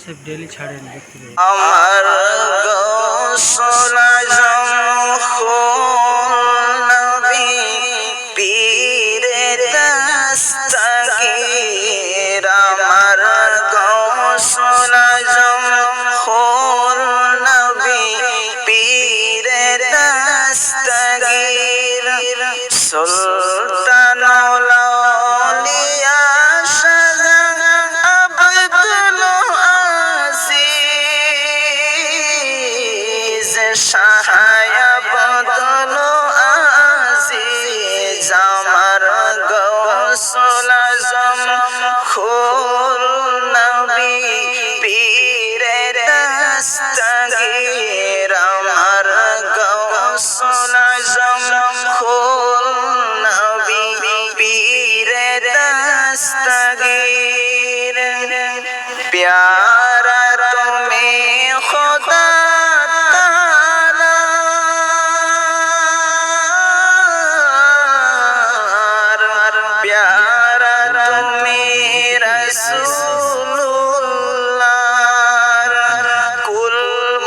BSF daily ছাড়েন দেখতে পাই। আমার গোসল আজম নবী পীরে দস্তগীর, আমার গোসল আজম নবী পীরে দস্তগীর, সুলতানুল আউলিয়া শাহ আব্দুল আজিজ, আমার গৌসুল আজম খুল নবী পীরে দস্তগীর, আমার গৌসুল আজম খুল নবী পীরে দস্তগীর। প্যারা তুমি খুদা प्यारा तुम्हें रसूलुल्लाह, कुल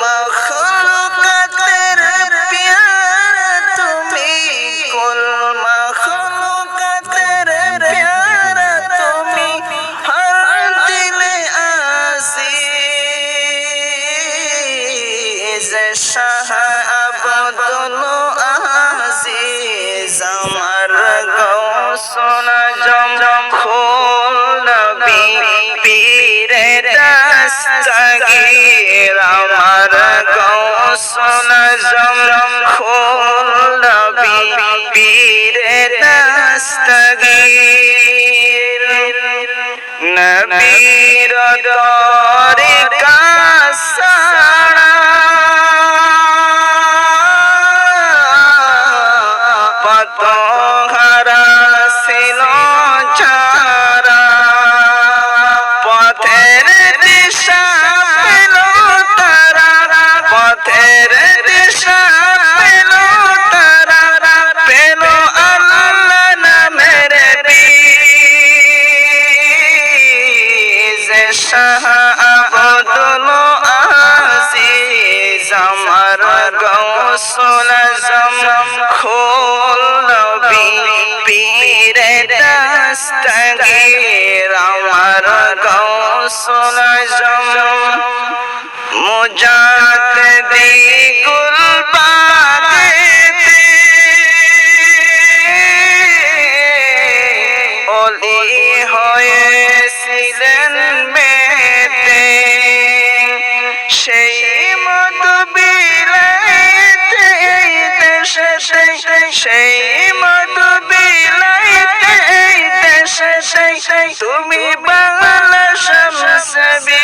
मखलूक़ात तेरे प्यारा तुम्हें, कुल मखलूक़ात तेरे प्यारा तुम्हें, हर दिल अज़ीज़ शाह अब्दुल अज़ीज़, আমার গৌসুল আজম খুল নবী পীরে দস্তগীর, আমার গৌসুল আজম খুল নবী পীরে দস্তগীর। নবীর তরিকা ছাড়া পথহারা ছিল যারা, পথের দিশা পেল তারা, পথের দিশা পেল তারা, পেল আল্লাহ নামের বীজ শাহ আব্দুল আজিজ, আমার গৌসুল আজম খুল নবী পীরে দস্তগীর, আমার গৌসুল আজম মুজাদ্দিদি গুলবাগেতে ওলি হয়েছিলেন মেতে, সেই মধু বিলাইতে দেশে, সেই মধু বিলাইতে দেশে, তুমি বাংলা শামসবীর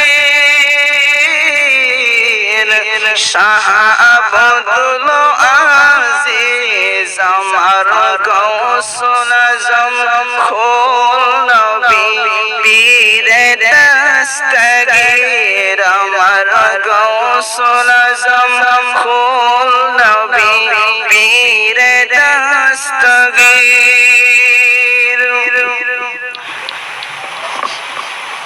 শাহ আব্দুল আজিজ, আমার গৌসুল আজম খুল নবী পীরে দস্তগীর, আমার গৌসুল আজম খুল নবী পীরে দস্তগীর।